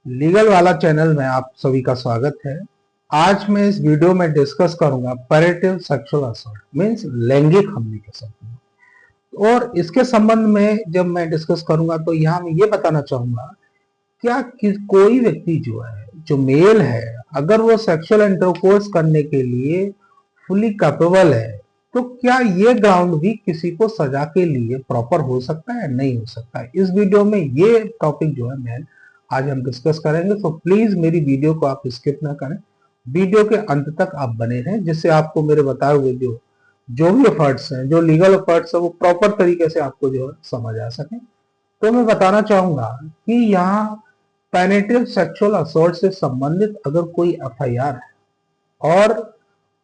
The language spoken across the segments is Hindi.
लीगल वाला चैनल में आप सभी का स्वागत है। आज मैं इस वीडियो में डिस्कस करूंगा पैरेटिव सेक्सुअल असॉल्ट मींस लैंगिक हमले के संबंध में। और इसके संबंध में जब मैं डिस्कस करूंगा तो यहाँ मैं ये बताना चाहूंगा क्या कि कोई व्यक्ति जो मेल है, अगर वो सेक्सुअल इंटरकोर्स करने के लिए फुली कैपेबल है तो क्या ये ग्राउंड भी किसी को सजा के लिए प्रॉपर हो सकता है? नहीं हो सकता है। इस वीडियो में ये टॉपिक जो है मैं आज हम डिस्कस करेंगे, तो प्लीज मेरी वीडियो को आप स्किप ना करें, वीडियो के अंत तक आप बने रहें, जिससे आपको मेरे बताए हुए जो भी एफर्ट्स हैं, जो लीगल एफर्ट्स है, वो प्रॉपर तरीके से आपको जो है समझ आ सके। तो मैं बताना चाहूंगा कि यहाँ पेनिट्रेटिव सेक्सुअल असॉल्ट से संबंधित अगर कोई एफआईआर है और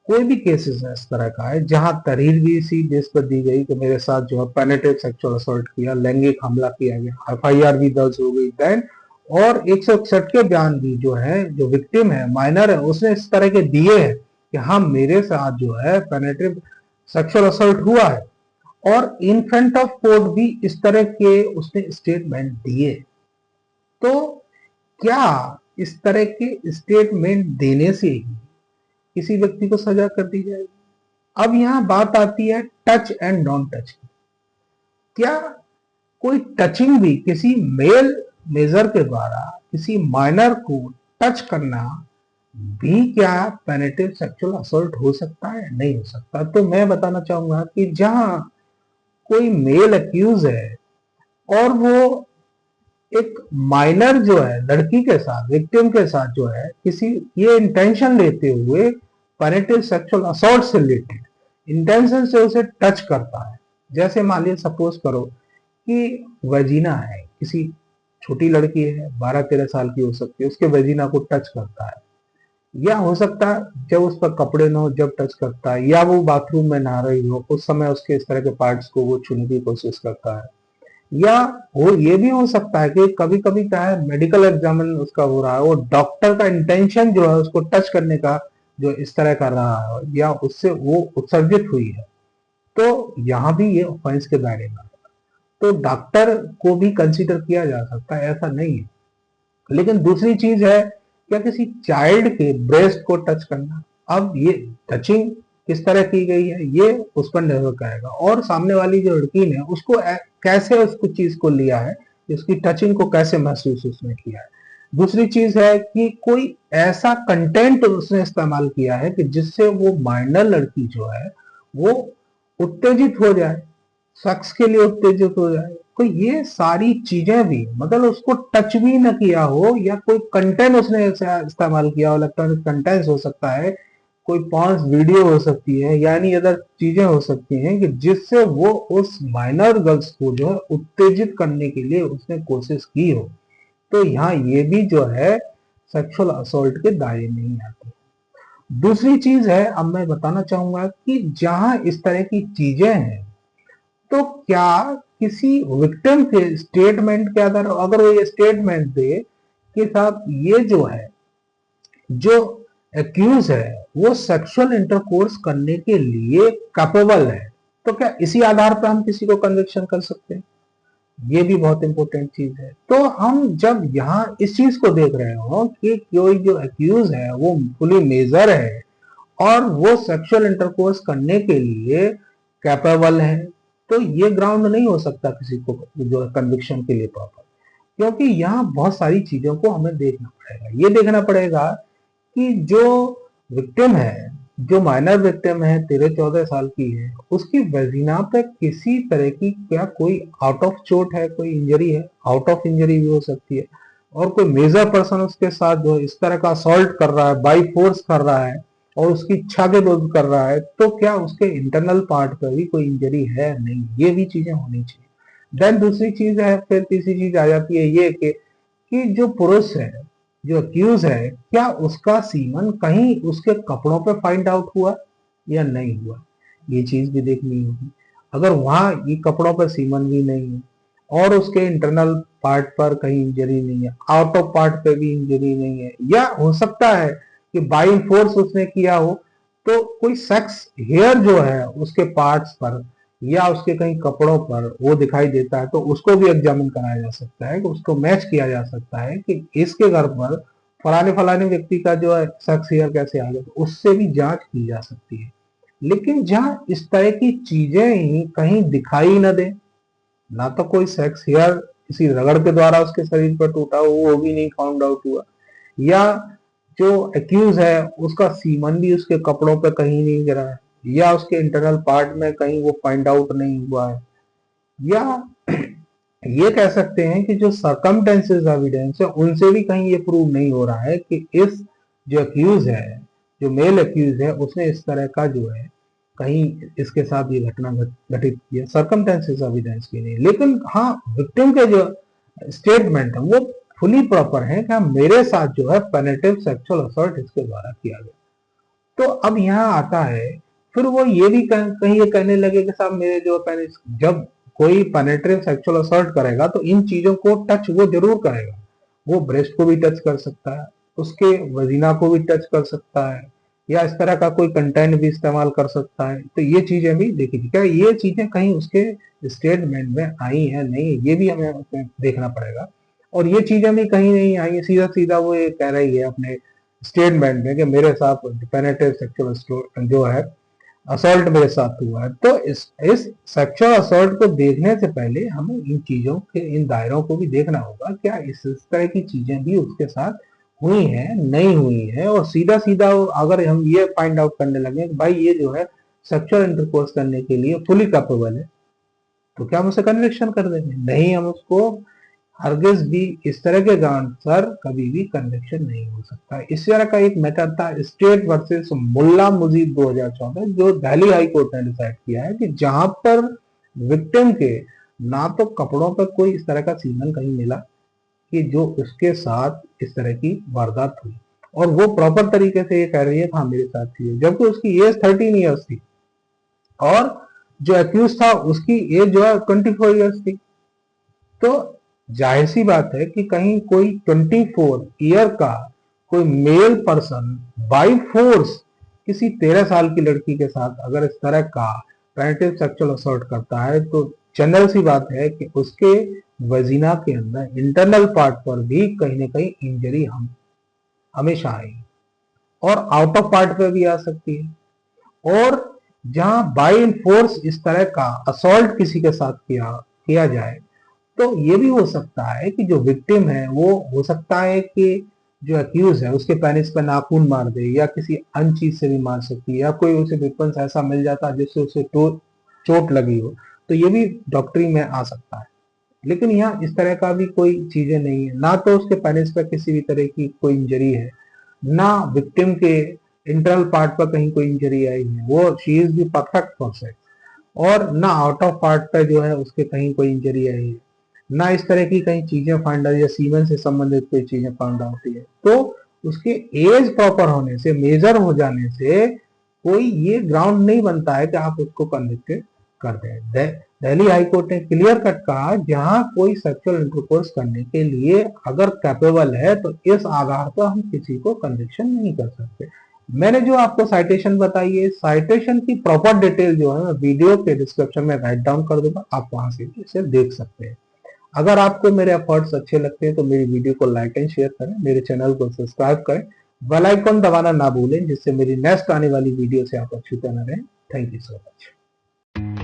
कोई भी केसेस है इस तरह का है जहां तहरीर भी इसी बेस पर दी गई कि मेरे साथ जो है पेनिट्रेटिव सेक्सुअल असॉल्ट किया, लैंगिक हमला किया गया, एफआईआर भी दर्ज हो गई, देन और 161 के बयान भी जो है, जो विक्टिम है, माइनर है, उसने इस तरह के दिए हैं कि हाँ मेरे साथ जो है पेनिट्रेटिव सेक्सुअल असॉल्ट हुआ है, और इन फ्रंट ऑफ कोर्ट भी इस तरह के उसने स्टेटमेंट दिए। तो क्या इस तरह के स्टेटमेंट देने से ही किसी व्यक्ति को सजा कर दी जाएगी? अब यहाँ बात आती है टच एंड नॉन टच की। क्या कोई टचिंग भी किसी मेल मेजर के द्वारा किसी माइनर को टच करना भी क्या पेनिट्रेटिव सेक्सुअल असॉल्ट हो सकता है? नहीं हो सकता। तो मैं बताना चाहूंगा कि जहां कोई मेल एक्यूज है और वो एक माइनर जो है लड़की के साथ, विक्टिम के साथ जो है किसी ये इंटेंशन लेते हुए पेनिट्रेटिव सेक्सुअल असॉल्ट से रिलेटेड इंटेंशन से उसे टच करता है, जैसे मान लीजिए सपोज करो कि वेजिना है, किसी छोटी लड़की है 12-13 साल की हो सकती है, उसके वेजिना को टच करता है, या हो सकता है जब उस पर कपड़े न हो जब टच करता है, या वो बाथरूम में नहा रही हो उस समय उसके इस तरह के पार्ट्स को वो छूने की कोशिश करता है, या वो ये भी हो सकता है कि कभी कभी क्या है मेडिकल एग्जामिन उसका हो रहा है, वो डॉक्टर का इंटेंशन जो है उसको टच करने का जो इस तरह कर रहा है या उससे वो उत्सर्जित हुई है, तो यहाँ भी ये ऑफेंस के दायरे में। तो डॉक्टर को भी कंसीडर किया जा सकता है, ऐसा नहीं है। लेकिन दूसरी चीज है क्या किसी चाइल्ड के ब्रेस्ट को टच करना। अब ये टचिंग किस तरह की गई है ये उस पर निर्भर करेगा, और सामने वाली जो लड़की ने उसको कैसे उसको चीज को लिया है, उसकी टचिंग को कैसे महसूस उसने किया है। दूसरी चीज है कि कोई ऐसा कंटेंट उसने इस्तेमाल किया है कि जिससे वो माइनर लड़की जो है वो उत्तेजित हो जाए, शख्स के लिए उत्तेजित हो जाए। तो ये सारी चीजें भी, मतलब उसको टच भी न किया हो या कोई कंटेंट उसने इस्तेमाल किया हो, इलेक्ट्रॉनिक कंटेंट हो सकता है, कोई पॉर्न वीडियो हो सकती है, यानी अदर चीजें हो सकती हैं कि जिससे वो उस माइनर गर्ल्स को जो है उत्तेजित करने के लिए उसने कोशिश की हो, तो यहाँ ये भी जो है सेक्सुअल असॉल्ट के दायरे में ही आती है। दूसरी चीज है, अब मैं बताना चाहूंगा कि जहां इस तरह की चीजें हैं तो क्या किसी विक्टिम के स्टेटमेंट के आधार, अगर वो ये स्टेटमेंट दे कि साहब ये जो है जो एक्यूज है वो सेक्सुअल इंटरकोर्स करने के लिए कैपेबल है, तो क्या इसी आधार पर हम किसी को कन्विक्शन कर सकते हैं? ये भी बहुत इंपॉर्टेंट चीज है। तो हम जब यहाँ इस चीज को देख रहे हो कि कोई जो एक्यूज है वो फुली मेजर है और वो सेक्सुअल इंटरकोर्स करने के लिए कैपेबल है, तो ये ग्राउंड नहीं हो सकता किसी को जो है कन्विक्शन के लिए प्रॉपर। क्योंकि यहाँ बहुत सारी चीजों को हमें देखना पड़ेगा। ये देखना पड़ेगा कि जो विक्टिम है, जो माइनर विक्टिम है, 13-14 साल की है, उसकी वेजिना पे किसी तरह की क्या कोई आउट ऑफ चोट है, कोई इंजरी है, आउट ऑफ इंजरी भी हो सकती है, और कोई मेजर पर्सन उसके साथ जो इस तरह का असॉल्ट कर रहा है, बाई फोर्स कर रहा है और उसकी इच्छा के विरुद्ध कर रहा है, तो क्या उसके इंटरनल पार्ट पर भी कोई इंजरी है? नहीं, ये भी चीजें होनी चाहिए। देन दूसरी चीज है, फिर तीसरी चीज आ जाती है ये कि जो पुरुष है, जो अक्यूज है, क्या उसका सीमन कहीं उसके कपड़ों पे फाइंड आउट हुआ या नहीं हुआ, ये चीज भी देखनी होगी। अगर वहां ये कपड़ों पर सीमन भी नहीं है और उसके इंटरनल पार्ट पर कहीं इंजरी नहीं है, आउट ऑफ पार्ट पे भी इंजरी नहीं है, या हो सकता है कि बाई फोर्स उसने किया हो, तो कोई सेक्स हेयर जो है उसके पार्ट्स पर या उसके कहीं कपड़ों पर वो दिखाई देता है, तो उसको भी एग्जामिन कराया जा सकता है, कि उसको मैच किया जा सकता है कि इसके घर पर फलाने फलाने व्यक्ति का जो है सेक्स हेयर कैसे आ गया, तो उससे भी जांच की जा सकती है। लेकिन जहां इस तरह की चीजें ही कहीं दिखाई न दे, ना तो कोई सेक्स हेयर किसी रगड़ के द्वारा उसके शरीर पर टूटा हो, वो भी नहीं फाउंड आउट हुआ, या जो एक्यूज है उसका सीमन भी उसके कपड़ों पे कहीं नहीं गिरा है, या उसके इंटरनल पार्ट में कहीं वो फाइंड आउट नहीं हुआ है, या ये कह सकते हैं कि जो सरकमटेंसेस एविडेंस है उनसे भी कहीं ये प्रूव नहीं हो रहा है कि इस जो अक्यूज है, जो मेल अक्यूज है, उसने इस तरह का जो है कहीं इसके साथ ये घटना घटित की है। सरकमटेंसेस एविडेंस भी नहीं, लेकिन हाँ विक्टिम के जो स्टेटमेंट है वो फुली प्रॉपर है कि हाँ मेरे साथ जो है पेनिट्रेटिव सेक्सुअल असॉल्ट इसके द्वारा किया गया। तो अब यहाँ आता है, फिर वो ये भी कहीं ये कहने लगे कि साहब मेरे जो जब कोई पेनिट्रेटिव सेक्सुअल असॉल्ट करेगा तो इन चीजों को टच वो जरूर करेगा, वो ब्रेस्ट को भी टच कर सकता है, उसके वजीना को भी टच कर सकता है, या इस तरह का कोई कंटेंट भी इस्तेमाल कर सकता है। तो ये चीजें भी देखी, क्या ये चीजें कहीं उसके स्टेटमेंट में आई है नहीं, ये भी हमें उसमें देखना पड़ेगा। और ये चीजें भी कहीं नहीं आई है, सीधा सीधा वो ये कह रही है अपने स्टेटमेंट में कि मेरे साथ पेनिट्रेटिव सेक्सुअल जो है असॉल्ट मेरे साथ हुआ है। तो इस सेक्सुअल असॉल्ट को देखने से पहले हमें इन चीजों के इन दायरों को भी देखना होगा, क्या इस तरह की चीजें भी उसके साथ हुई हैं नहीं हुई है। और सीधा सीधा अगर हम ये फाइंड आउट करने लगे कि भाई ये जो है सेक्सुअल इंटरकोर्स करने के लिए फुली कैपेबल है, तो क्या हम उसे कन्विक्शन कर देंगे? नहीं, हम उसको हरगिज भी इस तरह के ग्राउंड पर कभी भी कन्विक्शन नहीं हो सकता। इस तरह का एक मैटर था स्टेट वर्सेस मुल्ला मुजीब 2014, जो दिल्ली हाई कोर्ट ने डिसाइड किया है कि जहां पर विक्टिम के ना तो कपड़ों पर कोई इस तरह का सीमन कहीं मिला कि जो उसके साथ इस तरह की वारदात हुई, और वो प्रॉपर तरीके से ये कह रही है हाँ मेरे साथ थी, जबकि उसकी एज 13 ईयर्स थी और जो एक्यूज था उसकी एज जो है 24 ईयर्स थी। तो जाहिर सी बात है कि कहीं कोई 24 ईयर का कोई मेल पर्सन बाई फोर्स किसी 13 साल की लड़की के साथ अगर इस तरह का पेनिट्रेटिव सेक्सुअल असॉल्ट करता है, तो जनरल सी बात है कि उसके वजीना के अंदर इंटरनल पार्ट पर भी कहीं ना कहीं इंजरी हम हमेशा आएगी, और आउट ऑफ पार्ट पे भी आ सकती है। और जहां बाई फोर्स इस तरह का असॉल्ट किसी के साथ किया जाए, तो ये भी हो सकता है कि जो विक्टिम है वो हो सकता है कि जो अक्यूज है उसके पेनिस पर नाखून मार दे, या किसी अन्य चीज से भी मार सकती है, या कोई उसे वेपन्स ऐसा मिल जाता है जिससे उसे चोट लगी हो, तो ये भी डॉक्टरी में आ सकता है। लेकिन यहाँ इस तरह का भी कोई चीजें नहीं है, ना तो उसके पेनिस पर किसी भी तरह की कोई इंजरी है, ना विक्टिम के इंटरनल पार्ट पर कहीं कोई इंजरी आई है, वो she is the perfect for sex, और ना आउट ऑफ पार्ट पे जो है उसके कहीं कोई इंजरी आई है, ना इस तरह की कहीं चीजें फाइंड आउट या सीमेन से संबंधित कोई चीजें फाइंड आउट हुई है। तो उसके एज प्रॉपर होने से, मेजर हो जाने से कोई ये ग्राउंड नहीं बनता है कि आप उसको कन्विक्टेड कर दें। दिल्ली हाई कोर्ट ने क्लियर कट कहा जहां कोई सेक्सुअल इंटरकोर्स करने के लिए अगर कैपेबल है तो इस आधार पर हम किसी को कन्विक्शन नहीं कर सकते। मैंने जो आपको साइटेशन बताई है, साइटेशन की प्रॉपर डिटेल जो है मैं वीडियो के डिस्क्रिप्शन में राइट डाउन कर दूंगा, आप वहां से इसे देख सकते हैं। अगर आपको मेरे एफर्ट्स अच्छे लगते हैं तो मेरी वीडियो को लाइक एंड शेयर करें, मेरे चैनल को सब्सक्राइब करें, बेल आइकन दबाना ना भूलें, जिससे मेरी नेक्स्ट आने वाली वीडियो से आप अच्छी तरह रहें। Thank you so much.